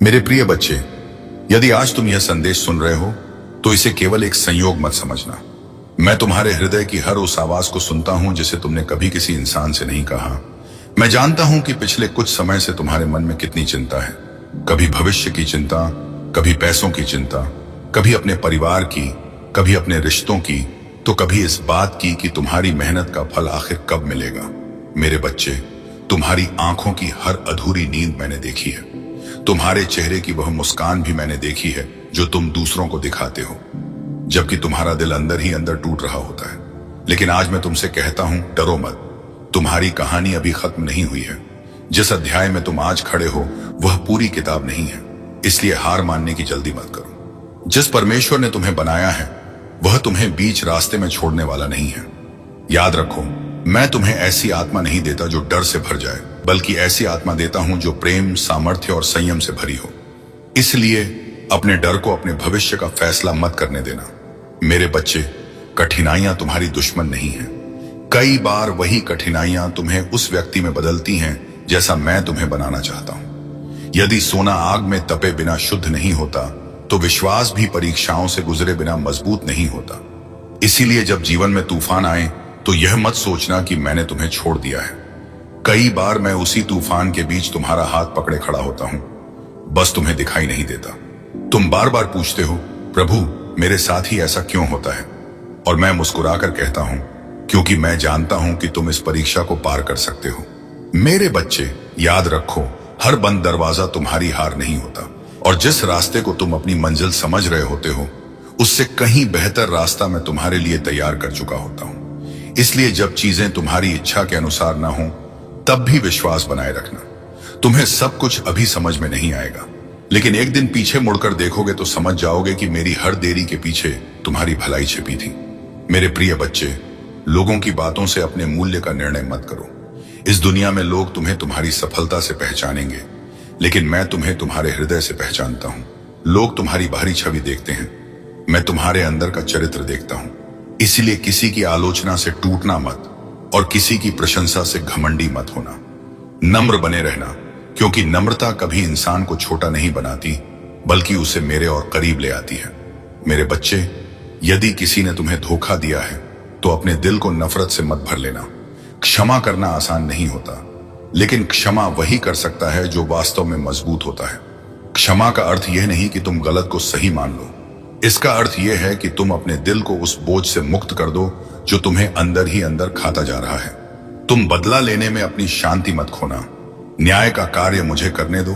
मेरे प्रिय बच्चे, यदि आज तुम यह संदेश सुन रहे हो तो इसे केवल एक संयोग मत समझना। मैं तुम्हारे हृदय की हर उस आवाज को सुनता हूं जिसे तुमने कभी किसी इंसान से नहीं कहा। मैं जानता हूं कि पिछले कुछ समय से तुम्हारे मन में कितनी चिंता है। कभी भविष्य की चिंता, कभी पैसों की चिंता, कभी अपने परिवार की, कभी अपने रिश्तों की, तो कभी इस बात की कि तुम्हारी मेहनत का फल आखिर कब मिलेगा। मेरे बच्चे, तुम्हारी आंखों की हर अधूरी नींद मैंने देखी है। तुम्हारे चेहरे की वह मुस्कान भी मैंने देखी है जो तुम दूसरों को दिखाते हो, जबकि तुम्हारा दिल अंदर ही अंदर टूट रहा होता है। लेकिन आज मैं तुमसे कहता हूं, डरो मत। तुम्हारी कहानी अभी खत्म नहीं हुई है। जिस अध्याय में तुम आज खड़े हो वह पूरी किताब नहीं है, इसलिए हार मानने की जल्दी मत करो। जिस परमेश्वर ने तुम्हें बनाया है वह तुम्हें बीच रास्ते में छोड़ने वाला नहीं है। याद रखो, मैं तुम्हें ऐसी आत्मा नहीं देता जो डर से भर जाए, बल्कि ऐसी आत्मा देता हूं जो प्रेम, सामर्थ्य और संयम से भरी हो। इसलिए अपने डर को अपने भविष्य का फैसला मत करने देना। मेरे बच्चे, कठिनाइयां तुम्हारी दुश्मन नहीं है। कई बार वही कठिनाइयां तुम्हें उस व्यक्ति में बदलती हैं जैसा मैं तुम्हें बनाना चाहता हूं। यदि सोना आग में तपे बिना शुद्ध नहीं होता तो विश्वास भी परीक्षाओं से गुजरे बिना मजबूत नहीं होता। इसीलिए जब जीवन में तूफान आए तो यह मत सोचना कि मैंने तुम्हें छोड़ दिया है। कई बार मैं उसी तूफान के बीच तुम्हारा हाथ पकड़े खड़ा होता हूं, बस तुम्हें दिखाई नहीं देता। तुम बार बार पूछते हो, प्रभु मेरे साथ ही ऐसा क्यों होता है? और मैं मुस्कुराकर कहता हूं, क्योंकि मैं जानता हूं कि तुम इस परीक्षा को पार कर सकते हो। मेरे बच्चे, याद रखो, हर बंद दरवाजा तुम्हारी हार नहीं होता, और जिस रास्ते को तुम अपनी मंजिल समझ रहे होते हो उससे कहीं बेहतर रास्ता मैं तुम्हारे लिए तैयार कर चुका होता हूं। इसलिए जब चीजें तुम्हारी इच्छा के अनुसार ना हो तब भी विश्वास बनाए रखना। तुम्हें सब कुछ अभी समझ में नहीं आएगा, लेकिन एक दिन पीछे मुड़कर देखोगे तो समझ जाओगे कि मेरी हर देरी के पीछे तुम्हारी भलाई छिपी थी। मेरे प्रिय बच्चे, लोगों की बातों से अपने मूल्य का निर्णय मत करो। इस दुनिया में लोग तुम्हें तुम्हारी सफलता से पहचानेंगे, लेकिन मैं तुम्हें तुम्हारे हृदय से पहचानता हूं। लोग तुम्हारी बाहरी छवि देखते हैं, मैं तुम्हारे अंदर का चरित्र देखता हूं। इसलिए किसी की आलोचना से टूटना मत और किसी की प्रशंसा से घमंडी मत होना। नम्र बने रहना, क्योंकि नम्रता कभी इंसान को छोटा नहीं बनाती, बल्कि उसे मेरे और करीब ले आती है। मेरे बच्चे, यदि किसी ने तुम्हें धोखा दिया है तो अपने दिल को नफरत से मत भर लेना। क्षमा करना आसान नहीं होता, लेकिन क्षमा वही कर सकता है जो वास्तव में मजबूत होता है। क्षमा का अर्थ यह नहीं कि तुम गलत को सही मान लो। इसका अर्थ यह है कि तुम अपने दिल को उस बोझ से मुक्त कर दो जो तुम्हें अंदर ही अंदर खाता जा रहा है। तुम बदला लेने में अपनी शांति मत खोना। न्याय का कार्य मुझे करने दो।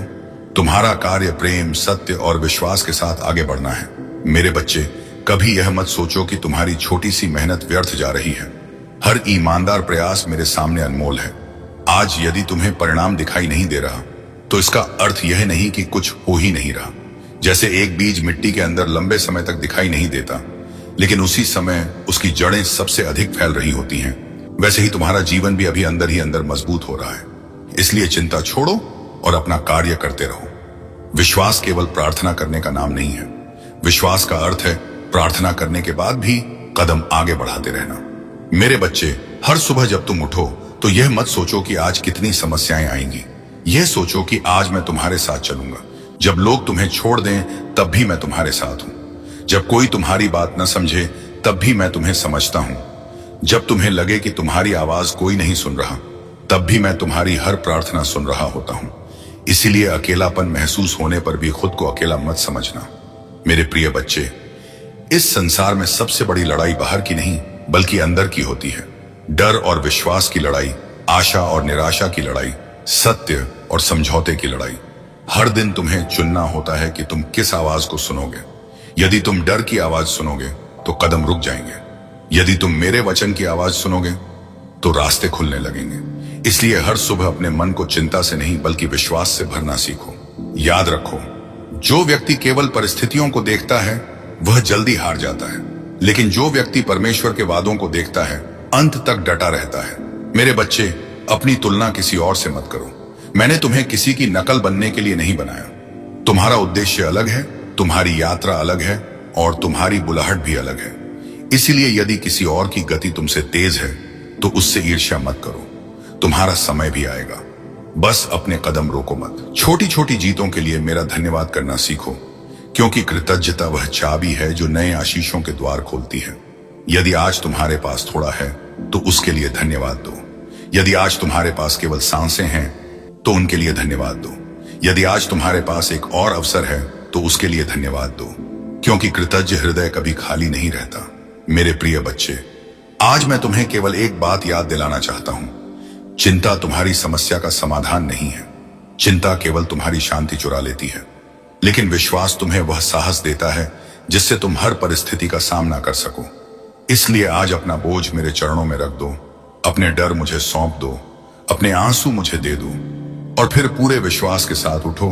तुम्हारा कार्य प्रेम, सत्य और विश्वास के साथ आगे बढ़ना है। मेरे बच्चे, कभी यह मत सोचो कि तुम्हारी छोटी सी मेहनत व्यर्थ जा रही है। हर ईमानदार प्रयास मेरे सामने अनमोल है। आज यदि तुम्हें परिणाम दिखाई नहीं दे रहा तो इसका अर्थ यह नहीं कि कुछ हो ही नहीं रहा। जैसे एक बीज मिट्टी के अंदर लंबे समय तक दिखाई नहीं देता, लेकिन उसी समय उसकी जड़ें सबसे अधिक फैल रही होती हैं, वैसे ही तुम्हारा जीवन भी अभी अंदर ही अंदर मजबूत हो रहा है। इसलिए चिंता छोड़ो और अपना कार्य करते रहो। विश्वास केवल प्रार्थना करने का नाम नहीं है। विश्वास का अर्थ है प्रार्थना करने के बाद भी कदम आगे बढ़ाते रहना। मेरे बच्चे, हर सुबह जब तुम उठो तो यह मत सोचो कि आज कितनी समस्याएं आएंगी। यह सोचो कि आज मैं तुम्हारे साथ चलूंगा। जब लोग तुम्हें छोड़ दें तब भी मैं तुम्हारे साथ हूं। जब कोई तुम्हारी बात न समझे तब भी मैं तुम्हें समझता हूं। जब तुम्हें लगे कि तुम्हारी आवाज कोई नहीं सुन रहा तब भी मैं तुम्हारी हर प्रार्थना सुन रहा होता हूं। इसीलिए अकेलापन महसूस होने पर भी खुद को अकेला मत समझना। मेरे प्रिय बच्चे, इस संसार में सबसे बड़ी लड़ाई बाहर की नहीं बल्कि अंदर की होती है। डर और विश्वास की लड़ाई, आशा और निराशा की लड़ाई, सत्य और समझौते की लड़ाई। हर दिन तुम्हें चुनना होता है कि तुम किस आवाज को सुनोगे। यदि तुम डर की आवाज सुनोगे तो कदम रुक जाएंगे। यदि तुम मेरे वचन की आवाज सुनोगे तो रास्ते खुलने लगेंगे। इसलिए हर सुबह अपने मन को चिंता से नहीं बल्कि विश्वास से भरना सीखो। याद रखो, जो व्यक्ति केवल परिस्थितियों को देखता है वह जल्दी हार जाता है, लेकिन जो व्यक्ति परमेश्वर के वादों को देखता है अंत तक डटा रहता है। मेरे बच्चे, अपनी तुलना किसी और से मत करो। मैंने तुम्हें किसी की नकल बनने के लिए नहीं बनाया। तुम्हारा उद्देश्य अलग है, तुम्हारी यात्रा अलग है और तुम्हारी बुलाहट भी अलग है। इसीलिए यदि किसी और की गति तुमसे तेज है तो उससे ईर्ष्या मत करो। तुम्हारा समय भी आएगा। बस अपने कदम रोको मत। छोटी छोटी जीतों के लिए मेरा धन्यवाद करना सीखो, क्योंकि कृतज्ञता वह चाबी है जो नए आशीषों के द्वार खोलती है। यदि आज तुम्हारे पास थोड़ा है तो उसके लिए धन्यवाद दो। यदि आज तुम्हारे पास केवल सांसें हैं तो उनके लिए धन्यवाद दो। यदि आज तुम्हारे पास एक और अवसर है तो उसके लिए धन्यवाद दो, क्योंकि कृतज्ञ हृदय कभी खाली नहीं रहता। मेरे प्रिय बच्चे, आज मैं तुम्हें केवल एक बात याद दिलाना चाहता हूं। चिंता तुम्हारी समस्या का समाधान नहीं है। चिंता केवल तुम्हारी शांति चुरा लेती है, लेकिन विश्वास तुम्हें वह साहस देता है जिससे तुम हर परिस्थिति का सामना कर सको। इसलिए आज अपना बोझ मेरे चरणों में रख दो, अपने डर मुझे सौंप दो, अपने आंसू मुझे दे दो और फिर पूरे विश्वास के साथ उठो,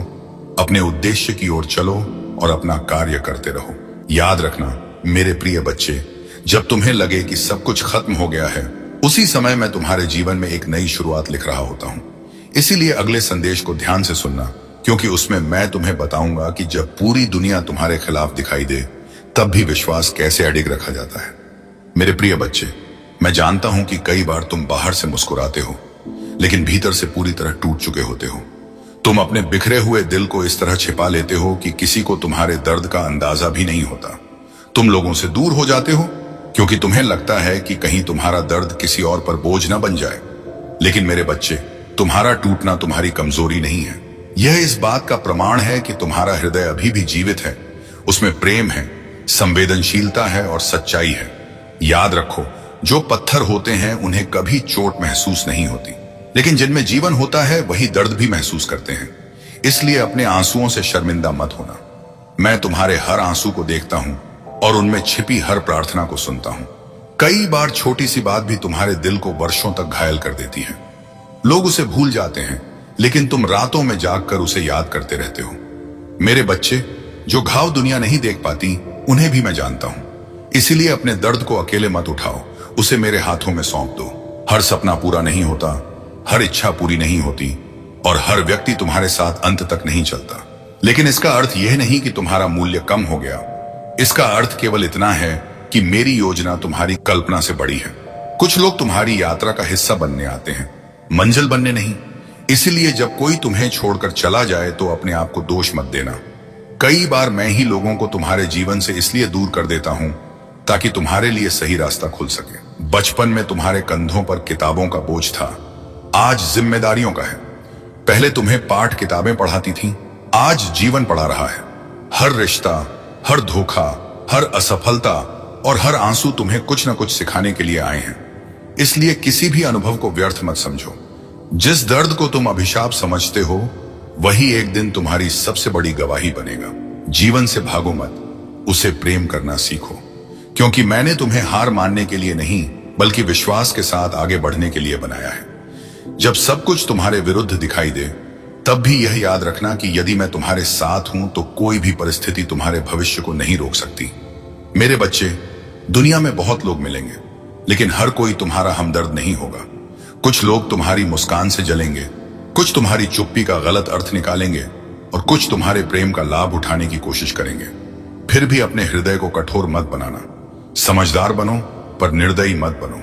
अपने उद्देश्य की ओर चलो और अपना कार्य करते रहो। याद रखना मेरे प्रिय बच्चे, जब तुम्हें लगे कि सब कुछ खत्म हो गया है, उसी समय मैं तुम्हारे जीवन में एक नई शुरुआत लिख रहा होता हूं। इसीलिए अगले संदेश को ध्यान से सुनना, क्योंकि उसमें मैं तुम्हें बताऊंगा कि जब पूरी दुनिया तुम्हारे खिलाफ दिखाई दे, तब भी विश्वास कैसे अडिग रखा जाता है। मेरे प्रिय बच्चे, मैं जानता हूं कि कई बार तुम बाहर से मुस्कुराते हो, लेकिन भीतर से पूरी तरह टूट चुके होते हो। तुम अपने बिखरे हुए दिल को इस तरह छिपा लेते हो कि किसी को तुम्हारे दर्द का अंदाजा भी नहीं होता। तुम लोगों से दूर हो जाते हो क्योंकि तुम्हें लगता है कि कहीं तुम्हारा दर्द किसी और पर बोझ न बन जाए। लेकिन मेरे बच्चे, तुम्हारा टूटना तुम्हारी कमजोरी नहीं है। यह इस बात का प्रमाण है कि तुम्हारा हृदय अभी भी जीवित है। उसमें प्रेम है, संवेदनशीलता है और सच्चाई है। याद रखो, जो पत्थर होते हैं उन्हें कभी चोट महसूस नहीं होती, लेकिन जिनमें जीवन होता है वही दर्द भी महसूस करते हैं। इसलिए अपने आंसुओं से शर्मिंदा मत होना। मैं तुम्हारे हर आंसू को देखता हूं और उनमें छिपी हर प्रार्थना को सुनता हूं। कई बार छोटी सी बात भी तुम्हारे दिल को वर्षों तक घायल कर देती है। लोग उसे भूल जाते हैं, लेकिन तुम रातों में जागकर उसे याद करते रहते हो। मेरे बच्चे, जो घाव दुनिया नहीं देख पाती, उन्हें भी मैं जानता हूं। इसीलिए अपने दर्द को अकेले मत उठाओ, उसे मेरे हाथों में सौंप दो। हर सपना पूरा नहीं होता, हर इच्छा पूरी नहीं होती और हर व्यक्ति तुम्हारे साथ अंत तक नहीं चलता। लेकिन इसका अर्थ यह नहीं कि तुम्हारा मूल्य कम हो गया। इसका अर्थ केवल इतना है कि मेरी योजना तुम्हारी कल्पना से बड़ी है। कुछ लोग तुम्हारी यात्रा का हिस्सा बनने आते हैं, मंजिल बनने नहीं। इसलिए जब कोई तुम्हें छोड़कर चला जाए तो अपने आप को दोष मत देना। कई बार मैं ही लोगों को तुम्हारे जीवन से इसलिए दूर कर देता हूं ताकि तुम्हारे लिए सही रास्ता खुल सके। बचपन में तुम्हारे कंधों पर किताबों का बोझ था, आज जिम्मेदारियों का है। पहले तुम्हें पाठ किताबें पढ़ाती थीं, आज जीवन पढ़ा रहा है। हर रिश्ता, हर धोखा, हर असफलता और हर आंसू तुम्हें कुछ न कुछ सिखाने के लिए आए हैं। इसलिए किसी भी अनुभव को व्यर्थ मत समझो। जिस दर्द को तुम अभिशाप समझते हो, वही एक दिन तुम्हारी सबसे बड़ी गवाही बनेगा। जीवन से भागो मत, उसे प्रेम करना सीखो, क्योंकि मैंने तुम्हें हार मानने के लिए नहीं, बल्कि विश्वास के साथ आगे बढ़ने के लिए बनाया है। जब सब कुछ तुम्हारे विरुद्ध दिखाई दे, तब भी यह याद रखना कि यदि मैं तुम्हारे साथ हूं तो कोई भी परिस्थिति तुम्हारे भविष्य को नहीं रोक सकती। मेरे बच्चे, दुनिया में बहुत लोग मिलेंगे, लेकिन हर कोई तुम्हारा हमदर्द नहीं होगा। कुछ लोग तुम्हारी मुस्कान से जलेंगे, कुछ तुम्हारी चुप्पी का गलत अर्थ निकालेंगे और कुछ तुम्हारे प्रेम का लाभ उठाने की कोशिश करेंगे। फिर भी अपने हृदय को कठोर मत बनाना। समझदार बनो पर निर्दयी मत बनो।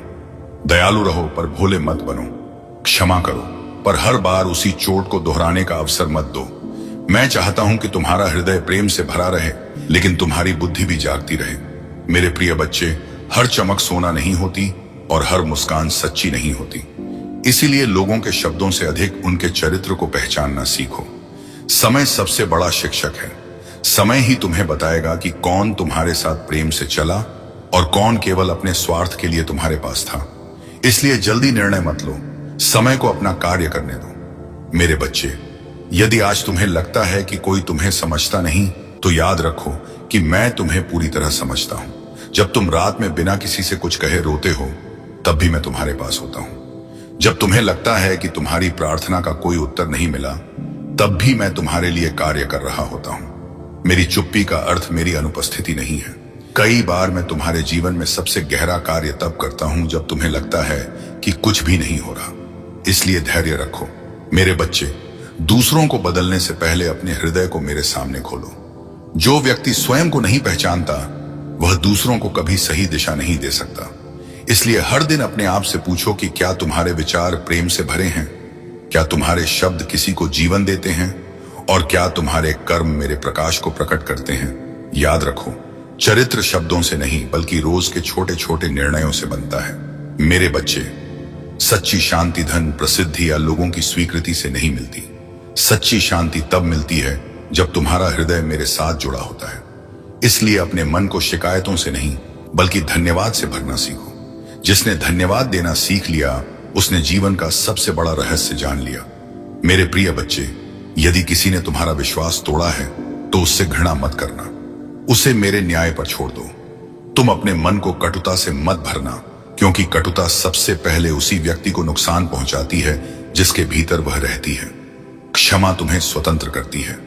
दयालु रहो पर भोले मत बनो। क्षमा करो पर हर बार उसी चोट को दोहराने का अवसर मत दो। मैं चाहता हूं कि तुम्हारा हृदय प्रेम से भरा रहे, लेकिन तुम्हारी बुद्धि भी जागती रहे। मेरे प्रिय बच्चे, हर चमक सोना नहीं होती और हर मुस्कान सच्ची नहीं होती। इसीलिए लोगों के शब्दों से अधिक उनके चरित्र को पहचानना सीखो। समय सबसे बड़ा शिक्षक है। समय ही तुम्हें बताएगा कि कौन तुम्हारे साथ प्रेम से चला और कौन केवल अपने स्वार्थ के लिए तुम्हारे पास था। इसलिए जल्दी निर्णय मत लो, समय को अपना कार्य करने दो। मेरे बच्चे, यदि आज तुम्हें लगता है कि कोई तुम्हें समझता नहीं, तो याद रखो कि मैं तुम्हें पूरी तरह समझता हूं। जब तुम रात में बिना किसी से कुछ कहे रोते हो, तब भी मैं तुम्हारे पास होता हूं। जब तुम्हें लगता है कि तुम्हारी प्रार्थना का कोई उत्तर नहीं मिला, तब भी मैं तुम्हारे लिए कार्य कर रहा होता हूं। मेरी चुप्पी का अर्थ मेरी अनुपस्थिति नहीं है। कई बार मैं तुम्हारे जीवन में सबसे गहरा कार्य तब करता हूं जब तुम्हें लगता है कि कुछ भी नहीं हो रहा। इसलिए धैर्य रखो। मेरे बच्चे, दूसरों को बदलने से पहले अपने हृदय को मेरे सामने खोलो। जो व्यक्ति स्वयं को नहीं पहचानता, वह दूसरों को कभी सही दिशा नहीं दे सकता। इसलिए हर दिन अपने आप से पूछो कि क्या तुम्हारे विचार प्रेम से भरे हैं। क्या तुम्हारे शब्द किसी को जीवन देते हैं और क्या तुम्हारे कर्म मेरे प्रकाश को प्रकट करते हैं? याद रखो, चरित्र शब्दों से नहीं बल्कि रोज के छोटे छोटे निर्णयों से बनता है। मेरे बच्चे, सच्ची शांति धन, प्रसिद्धि या लोगों की स्वीकृति से नहीं मिलती। सच्ची शांति तब मिलती है जब तुम्हारा हृदय मेरे साथ जुड़ा होता है। इसलिए अपने मन को शिकायतों से नहीं बल्कि धन्यवाद से भरना सीखो। जिसने धन्यवाद देना सीख लिया उसने जीवन का सबसे बड़ा रहस्य जान लिया। मेरे प्रिय बच्चे, यदि किसी ने तुम्हारा विश्वास तोड़ा है तो उससे घृणा मत करना, उसे मेरे न्याय पर छोड़ दो। तुम अपने मन को कटुता से मत भरना, क्योंकि कटुता सबसे पहले उसी व्यक्ति को नुकसान पहुंचाती है जिसके भीतर वह रहती है। क्षमा तुम्हें स्वतंत्र करती है,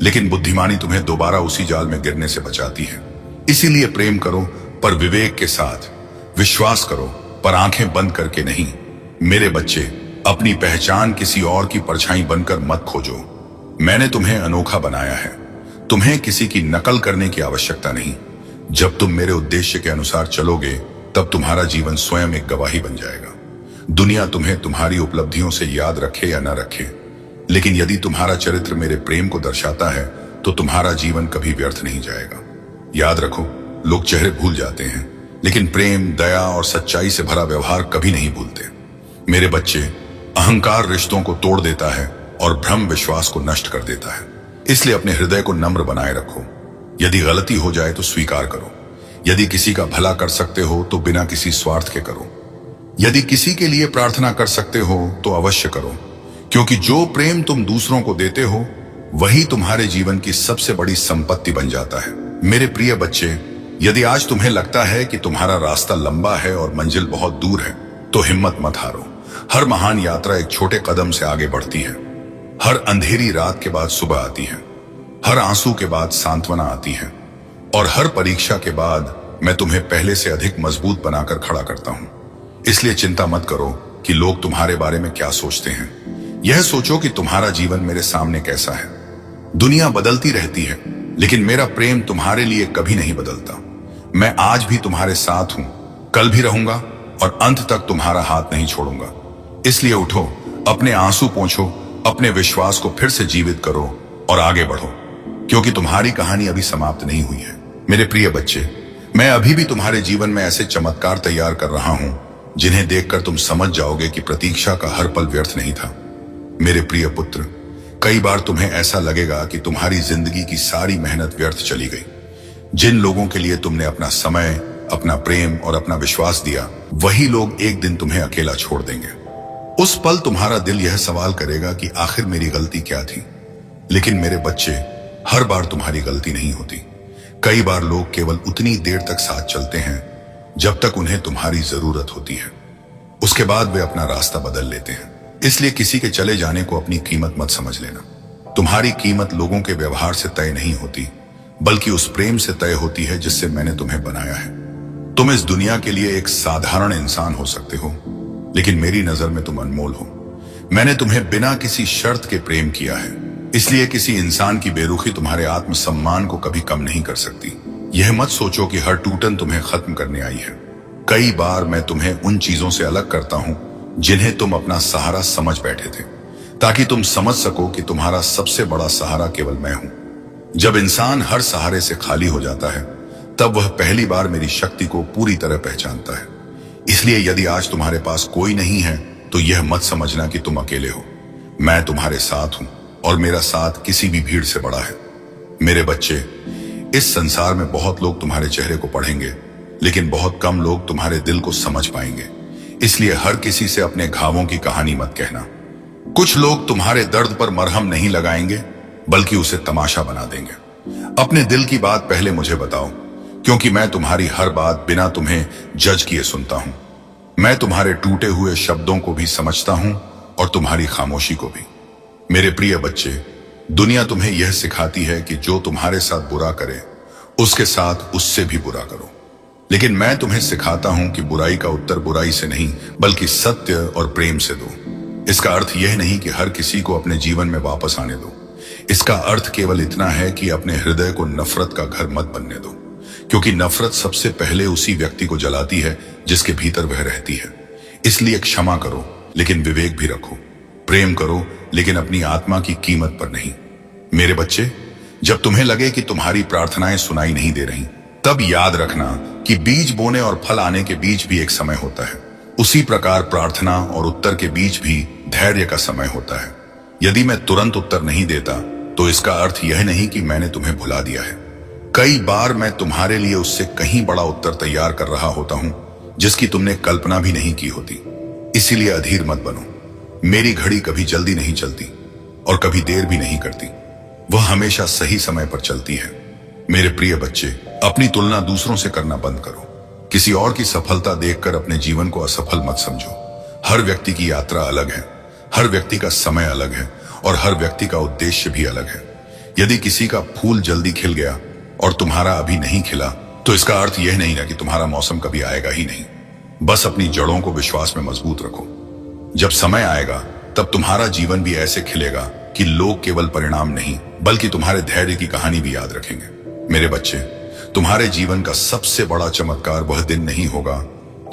लेकिन बुद्धिमानी तुम्हें दोबारा उसी जाल में गिरने से बचाती है। इसीलिए प्रेम करो पर विवेक के साथ, विश्वास करो पर आंखें बंद करके नहीं। मेरे बच्चे, अपनी पहचान किसी और की परछाई बनकर मत खोजो। मैंने तुम्हें अनोखा बनाया है, तुम्हें किसी की नकल करने की आवश्यकता नहीं। जब तुम मेरे उद्देश्य के अनुसार चलोगे तब तुम्हारा जीवन स्वयं एक गवाही बन जाएगा। दुनिया तुम्हें तुम्हारी उपलब्धियों से याद रखे या न रखे, लेकिन यदि तुम्हारा चरित्र मेरे प्रेम को दर्शाता है तो तुम्हारा जीवन कभी व्यर्थ नहीं जाएगा। याद रखो, लोग चेहरे भूल जाते हैं लेकिन प्रेम, दया और सच्चाई से भरा व्यवहार कभी नहीं भूलते। मेरे बच्चे, अहंकार रिश्तों को तोड़ देता है और भ्रम विश्वास को नष्ट कर देता है। इसलिए अपने हृदय को नम्र बनाए रखो। यदि गलती हो जाए तो स्वीकार करो। यदि किसी का भला कर सकते हो तो बिना किसी स्वार्थ के करो। यदि किसी के लिए प्रार्थना कर सकते हो तो अवश्य करो, क्योंकि जो प्रेम तुम दूसरों को देते हो वही तुम्हारे जीवन की सबसे बड़ी संपत्ति बन जाता है। मेरे प्रिय बच्चे, यदि आज तुम्हें लगता है कि तुम्हारा रास्ता लंबा है और मंजिल बहुत दूर है तो हिम्मत मत हारो। हर महान यात्रा एक छोटे कदम से आगे बढ़ती है। हर अंधेरी रात के बाद सुबह आती है, हर आंसू के बाद सांत्वना आती है और हर परीक्षा के बाद मैं तुम्हें पहले से अधिक मजबूत बनाकर खड़ा करता हूं। इसलिए चिंता मत करो कि लोग तुम्हारे बारे में क्या सोचते हैं। यह सोचो कि तुम्हारा जीवन मेरे सामने कैसा है। दुनिया बदलती रहती है, लेकिन मेरा प्रेम तुम्हारे लिए कभी नहीं बदलता। मैं आज भी तुम्हारे साथ हूं, कल भी रहूंगा और अंत तक तुम्हारा हाथ नहीं छोड़ूंगा। इसलिए उठो, अपने आंसू पोंछो, अपने विश्वास को फिर से जीवित करो और आगे बढ़ो, क्योंकि तुम्हारी कहानी अभी समाप्त नहीं हुई है। मेरे प्रिय बच्चे, मैं अभी भी तुम्हारे जीवन में ऐसे चमत्कार तैयार कर रहा हूं जिन्हें देखकर तुम समझ जाओगे कि प्रतीक्षा का हर पल व्यर्थ नहीं था। मेरे प्रिय पुत्र, कई बार तुम्हें ऐसा लगेगा कि तुम्हारी जिंदगी की सारी मेहनत व्यर्थ चली गई। जिन लोगों के लिए तुमने अपना समय, अपना प्रेम और अपना विश्वास दिया, वही लोग एक दिन तुम्हें अकेला छोड़ देंगे। उस पल तुम्हारा दिल यह सवाल करेगा कि आखिर मेरी गलती क्या थी। लेकिन मेरे बच्चे, हर बार तुम्हारी गलती नहीं होती। कई बार लोग केवल उतनी देर तक साथ चलते हैं जब तक उन्हें तुम्हारी जरूरत होती है। उसके बाद वे अपना रास्ता बदल लेते हैं। इसलिए किसी के चले जाने को अपनी कीमत मत समझ लेना। तुम्हारी कीमत लोगों के व्यवहार से तय नहीं होती, बल्कि उस प्रेम से तय होती है जिससे मैंने तुम्हें बनाया है। तुम इस दुनिया के लिए एक साधारण इंसान हो सकते हो, लेकिन मेरी नजर में तुम अनमोल हो। मैंने तुम्हें बिना किसी शर्त के प्रेम किया है, इसलिए किसी इंसान की बेरुखी तुम्हारे आत्मसम्मान को कभी कम नहीं कर सकती। यह मत सोचो कि हर टूटन तुम्हें खत्म करने आई है। कई बार मैं तुम्हें उन चीजों से अलग करता हूं जिन्हें तुम अपना सहारा समझ बैठे थे, ताकि तुम समझ सको कि तुम्हारा सबसे बड़ा सहारा केवल मैं हूं। जब इंसान हर सहारे से खाली हो जाता है तब वह पहली बार मेरी शक्ति को पूरी तरह पहचानता है। इसलिए यदि आज तुम्हारे पास कोई नहीं है तो यह मत समझना कि तुम अकेले हो। मैं तुम्हारे साथ हूं और मेरा साथ किसी भी भीड़ से बड़ा है। मेरे बच्चे, इस संसार में बहुत लोग तुम्हारे चेहरे को पढ़ेंगे, लेकिन बहुत कम लोग तुम्हारे दिल को समझ पाएंगे। इसलिए हर किसी से अपने घावों की कहानी मत कहना। कुछ लोग तुम्हारे दर्द पर मरहम नहीं लगाएंगे, बल्कि उसे तमाशा बना देंगे। अपने दिल की बात पहले मुझे बताओ, क्योंकि मैं तुम्हारी हर बात बिना तुम्हें जज किए सुनता हूं। मैं तुम्हारे टूटे हुए शब्दों को भी समझता हूं और तुम्हारी खामोशी को भी। मेरे प्रिय बच्चे, दुनिया तुम्हें यह सिखाती है कि जो तुम्हारे साथ बुरा करे उसके साथ उससे भी बुरा करो, लेकिन मैं तुम्हें सिखाता हूं कि बुराई का उत्तर बुराई से नहीं बल्कि सत्य और प्रेम से दो। इसका अर्थ यह नहीं कि हर किसी को अपने जीवन में वापस आने दो। इसका अर्थ केवल इतना है कि अपने हृदय को नफरत का घर मत बनने दो, क्योंकि नफरत सबसे पहले उसी व्यक्ति को जलाती है जिसके भीतर वह रहती है। इसलिए क्षमा करो, लेकिन विवेक भी रखो। प्रेम करो, लेकिन अपनी आत्मा की कीमत पर नहीं। मेरे बच्चे, जब तुम्हें लगे कि तुम्हारी प्रार्थनाएं सुनाई नहीं दे रही, तब याद रखना कि बीज बोने और फल आने के बीच भी एक समय होता है। उसी प्रकार प्रार्थना और उत्तर के बीच भी धैर्य का समय होता है। यदि मैं तुरंत उत्तर नहीं देता तो इसका अर्थ यह नहीं कि मैंने तुम्हें भुला दिया है। कई बार मैं तुम्हारे लिए उससे कहीं बड़ा उत्तर तैयार कर रहा होता हूं जिसकी तुमने कल्पना भी नहीं की होती। इसीलिए अधीर मत बनो। मेरी घड़ी कभी जल्दी नहीं चलती और कभी देर भी नहीं करती। वह हमेशा सही समय पर चलती है। मेरे प्रिय बच्चे, अपनी तुलना दूसरों से करना बंद करो। किसी और की सफलता देखकर अपने जीवन को असफल मत समझो। हर व्यक्ति की यात्रा अलग है, हर व्यक्ति का समय अलग है और हर व्यक्ति का उद्देश्य भी अलग है। यदि किसी का फूल जल्दी खिल गया और तुम्हारा अभी नहीं खिला, तो इसका अर्थ यह नहीं ना कि तुम्हारा मौसम कभी आएगा ही नहीं। बस अपनी जड़ों को विश्वास में मजबूत रखो। जब समय आएगा तब तुम्हारा जीवन भी ऐसे खिलेगा कि लोग केवल परिणाम नहीं बल्कि तुम्हारे धैर्य की कहानी भी याद रखेंगे। मेरे बच्चे, तुम्हारे जीवन का सबसे बड़ा चमत्कार वह दिन नहीं होगा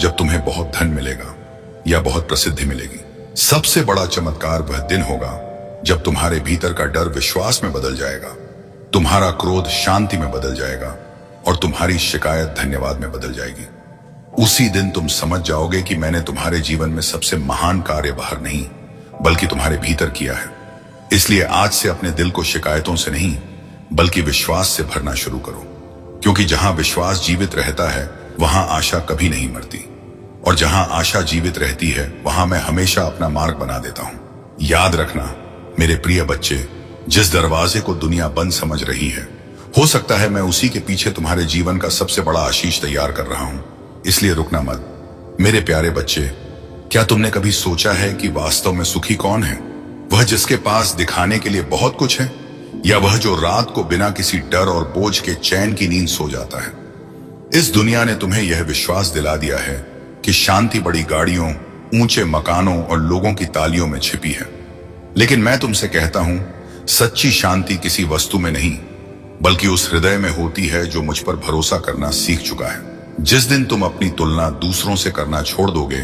जब तुम्हें बहुत धन मिलेगा या बहुत प्रसिद्धि मिलेगी। सबसे बड़ा चमत्कार वह दिन होगा जब तुम्हारे भीतर का डर विश्वास में बदल जाएगा, तुम्हारा क्रोध शांति में बदल जाएगा और तुम्हारी शिकायत धन्यवाद में बदल जाएगी। उसी दिन तुम समझ जाओगे कि मैंने तुम्हारे जीवन में सबसे महान कार्य बाहर नहीं बल्कि तुम्हारे भीतर किया है। इसलिए आज से अपने दिल को शिकायतों से नहीं बल्कि विश्वास से भरना शुरू करो, क्योंकि जहां विश्वास जीवित रहता है वहां आशा कभी नहीं मरती, और जहां आशा जीवित रहती है वहां मैं हमेशा अपना मार्ग बना देता हूं। याद रखना मेरे प्रिय बच्चे, जिस दरवाजे को दुनिया बंद समझ रही है, हो सकता है मैं उसी के पीछे तुम्हारे जीवन का सबसे बड़ा आशीष तैयार कर रहा हूं। इसलिए रुकना मत। मेरे प्यारे बच्चे, क्या तुमने कभी सोचा है कि वास्तव में सुखी कौन है? वह जिसके पास दिखाने के लिए बहुत कुछ है, या वह जो रात को बिना किसी डर और बोझ के चैन की नींद सो जाता है? इस दुनिया ने तुम्हें यह विश्वास दिला दिया है कि शांति बड़ी गाड़ियों, ऊंचे मकानों और लोगों की तालियों में छिपी है। लेकिन मैं तुमसे कहता हूं, सच्ची शांति किसी वस्तु में नहीं बल्कि उस हृदय में होती है जो मुझ पर भरोसा करना सीख चुका है। जिस दिन तुम अपनी तुलना दूसरों से करना छोड़ दोगे,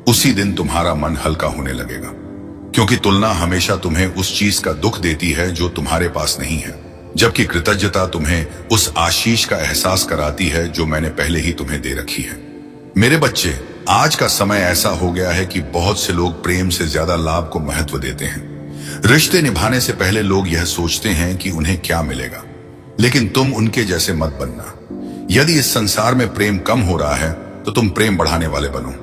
उसी दिन तुम्हारा मन हल्का होने लगेगा, क्योंकि तुलना हमेशा तुम्हें उस चीज का दुख देती है जो तुम्हारे पास नहीं है, जबकि कृतज्ञता तुम्हें उस आशीष का एहसास कराती है जो मैंने पहले ही तुम्हें दे रखी है। मेरे बच्चे, आज का समय ऐसा हो गया है कि बहुत से लोग प्रेम से ज्यादा लाभ को महत्व देते हैं। रिश्ते निभाने से पहले लोग यह सोचते हैं कि उन्हें क्या मिलेगा, लेकिन तुम उनके जैसे मत बनना। यदि इस संसार में प्रेम कम हो रहा है तो तुम प्रेम बढ़ाने वाले बनो।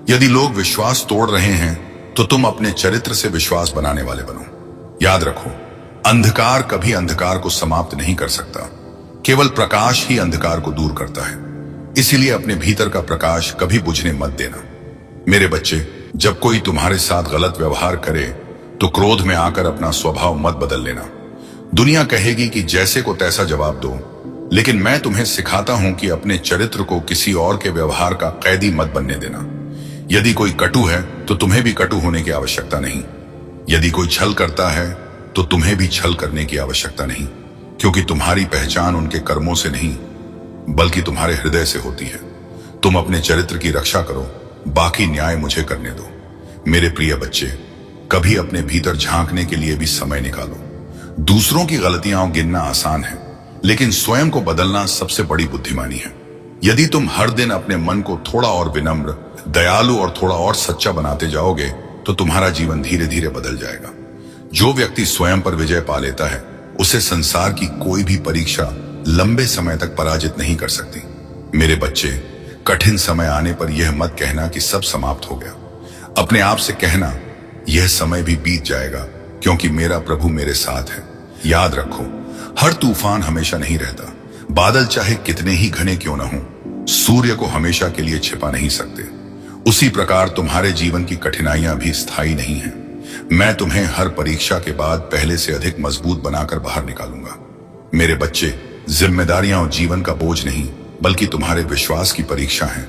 यदि लोग विश्वास तोड़ रहे हैं तो तुम अपने चरित्र से विश्वास बनाने वाले बनो। याद रखो, अंधकार कभी अंधकार को समाप्त नहीं कर सकता, केवल प्रकाश ही अंधकार को दूर करता है। इसीलिए अपने भीतर का प्रकाश कभी बुझने मत देना। मेरे बच्चे, जब कोई तुम्हारे साथ गलत व्यवहार करे तो क्रोध में आकर अपना स्वभाव मत बदल लेना। दुनिया कहेगी कि जैसे को तैसा जवाब दो, लेकिन मैं तुम्हें सिखाता हूं कि अपने चरित्र को किसी और के व्यवहार का कैदी मत बनने देना। यदि कोई कटु है तो तुम्हें भी कटु होने की आवश्यकता नहीं। यदि कोई छल करता है तो तुम्हें भी छल करने की आवश्यकता नहीं, क्योंकि तुम्हारी पहचान उनके कर्मों से नहीं बल्कि तुम्हारे हृदय से होती है। तुम अपने चरित्र की रक्षा करो, बाकी न्याय मुझे करने दो। मेरे प्रिय बच्चे, कभी अपने भीतर झांकने के लिए भी समय निकालो। दूसरों की गलतियां गिनना आसान है, लेकिन स्वयं को बदलना सबसे बड़ी बुद्धिमानी है। यदि तुम हर दिन अपने मन को थोड़ा और विनम्र, दयालु और थोड़ा और सच्चा बनाते जाओगे तो तुम्हारा जीवन धीरे धीरे बदल जाएगा। जो व्यक्ति स्वयं पर विजय पा लेता है उसे संसार की कोई भी परीक्षा लंबे समय तक पराजित नहीं कर सकती। मेरे बच्चे, कठिन समय आने पर यह मत कहना कि सब समाप्त हो गया। अपने आप से कहना, यह समय भी बीत जाएगा क्योंकि मेरा प्रभु मेरे साथ है। याद रखो, हर तूफान हमेशा नहीं रहता। बादल चाहे कितने ही घने क्यों न हों, सूर्य को हमेशा के लिए छिपा नहीं सकते। उसी प्रकार तुम्हारे जीवन की कठिनाइयां भी स्थायी नहीं हैं। मैं तुम्हें हर परीक्षा के बाद पहले से अधिक मजबूत बनाकर बाहर निकालूंगा। मेरे बच्चे, जिम्मेदारियां और जीवन का बोझ नहीं बल्कि तुम्हारे विश्वास की परीक्षा है।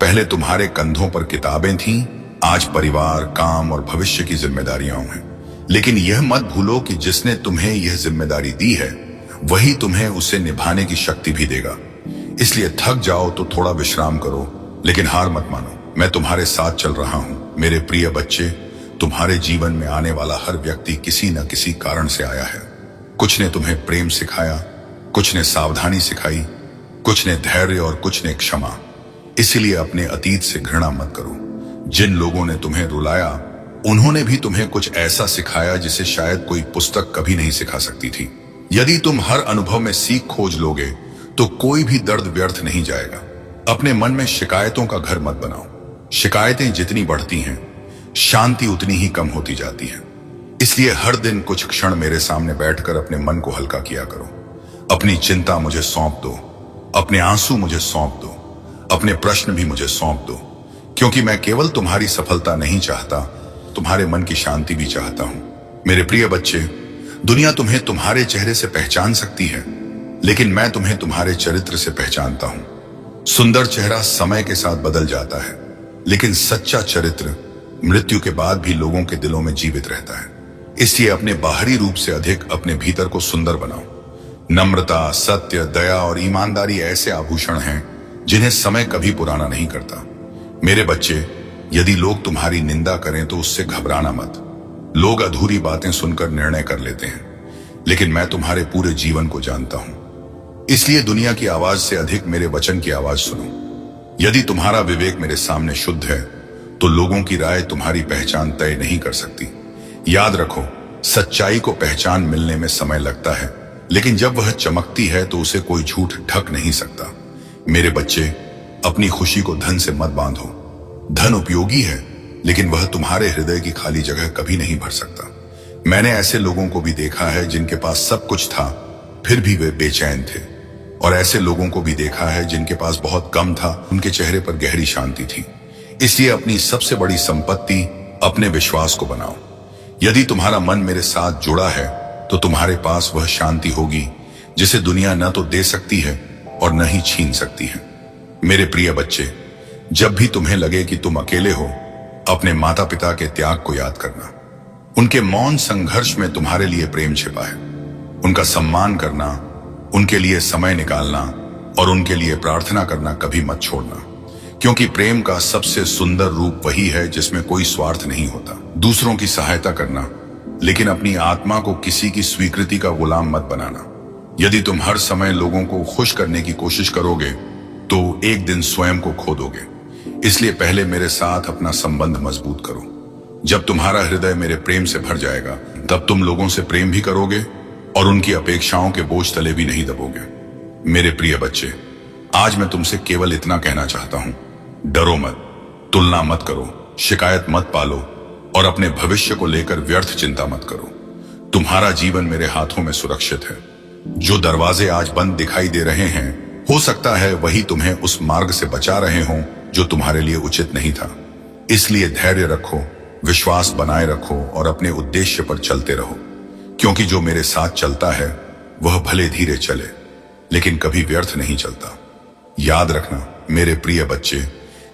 पहले तुम्हारे कंधों पर किताबें थीं, आज परिवार, काम और भविष्य की जिम्मेदारियां हैं। लेकिन यह मत भूलो कि जिसने तुम्हें यह जिम्मेदारी दी है वही तुम्हें उसे निभाने की शक्ति भी देगा। इसलिए थक जाओ तो थोड़ा विश्राम करो, लेकिन हार मत मानो। मैं तुम्हारे साथ चल रहा हूं। मेरे प्रिय बच्चे, तुम्हारे जीवन में आने वाला हर व्यक्ति किसी न किसी कारण से आया है। कुछ ने तुम्हें प्रेम सिखाया, कुछ ने सावधानी सिखाई, कुछ ने धैर्य और कुछ ने क्षमा। इसलिए अपने अतीत से घृणा मत करो। जिन लोगों ने तुम्हें रुलाया, उन्होंने भी तुम्हें कुछ ऐसा सिखाया जिसे शायद कोई पुस्तक कभी नहीं सिखा सकती थी। यदि तुम हर अनुभव में सीख खोज लोगे तो कोई भी दर्द व्यर्थ नहीं जाएगा। अपने मन में शिकायतों का घर मत बनाओ। शिकायतें जितनी बढ़ती हैं, शांति उतनी ही कम होती जाती है। इसलिए हर दिन कुछ क्षण मेरे सामने बैठकर अपने मन को हल्का किया करो। अपनी चिंता मुझे सौंप दो, अपने आंसू मुझे सौंप दो, अपने प्रश्न भी मुझे सौंप दो, क्योंकि मैं केवल तुम्हारी सफलता नहीं चाहता, तुम्हारे मन की शांति भी चाहता हूं। मेरे प्रिय बच्चे, दुनिया तुम्हें तुम्हारे चेहरे से पहचान सकती है, लेकिन मैं तुम्हें तुम्हारे चरित्र से पहचानता हूं। सुंदर चेहरा समय के साथ बदल जाता है, लेकिन सच्चा चरित्र मृत्यु के बाद भी लोगों के दिलों में जीवित रहता है। इसलिए अपने बाहरी रूप से अधिक अपने भीतर को सुंदर बनाओ। नम्रता, सत्य, दया और ईमानदारी ऐसे आभूषण हैं जिन्हें समय कभी पुराना नहीं करता। मेरे बच्चे, यदि लोग तुम्हारी निंदा करें तो उससे घबराना मत। लोग अधूरी बातें सुनकर निर्णय कर लेते हैं, लेकिन मैं तुम्हारे पूरे जीवन को जानता हूं। इसलिए दुनिया की आवाज से अधिक मेरे वचन की आवाज सुनो। यदि तुम्हारा विवेक मेरे सामने शुद्ध है तो लोगों की राय तुम्हारी पहचान तय नहीं कर सकती। याद रखो, सच्चाई को पहचान मिलने में समय लगता है, लेकिन जब वह चमकती है तो उसे कोई झूठ ढक नहीं सकता। मेरे बच्चे, अपनी खुशी को धन से मत बांधो। धन उपयोगी है, लेकिन वह तुम्हारे हृदय की खाली जगह कभी नहीं भर सकता। मैंने ऐसे लोगों को भी देखा है जिनके पास सब कुछ था, फिर भी वे बेचैन थे, और ऐसे लोगों को भी देखा है जिनके पास बहुत कम था, उनके चेहरे पर गहरी शांति थी। इसलिए अपनी सबसे बड़ी संपत्ति अपने विश्वास को बनाओ। यदि तुम्हारा मन मेरे साथ जुड़ा है तो तुम्हारे पास वह शांति होगी जिसे दुनिया न तो दे सकती है और न ही छीन सकती है। मेरे प्रिय बच्चे, जब भी तुम्हें लगे कि तुम अकेले हो, अपने माता पिता के त्याग को याद करना। उनके मौन संघर्ष में तुम्हारे लिए प्रेम छिपा है। उनका सम्मान करना, उनके लिए समय निकालना और उनके लिए प्रार्थना करना कभी मत छोड़ना, क्योंकि प्रेम का सबसे सुंदर रूप वही है जिसमें कोई स्वार्थ नहीं होता। दूसरों की सहायता करना, लेकिन अपनी आत्मा को किसी की स्वीकृति का गुलाम मत बनाना। यदि तुम हर समय लोगों को खुश करने की कोशिश करोगे तो एक दिन स्वयं को खो दोगे। इसलिए पहले मेरे साथ अपना संबंध मजबूत करो। जब तुम्हारा हृदय मेरे प्रेम से भर जाएगा, तब तुम लोगों से प्रेम भी करोगे और उनकी अपेक्षाओं के बोझ तले भी नहीं दबोगे। मेरे प्रिय बच्चे, आज मैं तुमसे केवल इतना कहना चाहता हूं, डरो मत, तुलना मत करो, शिकायत मत पालो और अपने भविष्य को लेकर व्यर्थ चिंता मत करो। तुम्हारा जीवन मेरे हाथों में सुरक्षित है। जो दरवाजे आज बंद दिखाई दे रहे हैं, हो सकता है वही तुम्हें उस मार्ग से बचा रहे हों जो तुम्हारे लिए उचित नहीं था। इसलिए धैर्य रखो, विश्वास बनाए रखो और अपने उद्देश्य पर चलते रहो, क्योंकि जो मेरे साथ चलता है वह भले धीरे चले, लेकिन कभी व्यर्थ नहीं चलता। याद रखना मेरे प्रिय बच्चे,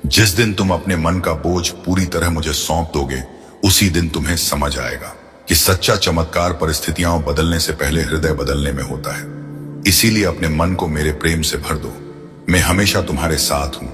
जिस दिन तुम अपने मन का बोझ पूरी तरह मुझे सौंप दोगे, उसी दिन तुम्हें समझ आएगा कि सच्चा चमत्कार परिस्थितियां बदलने से पहले हृदय बदलने में होता है। इसीलिए अपने मन को मेरे प्रेम से भर दो। मैं हमेशा तुम्हारे साथ हूं।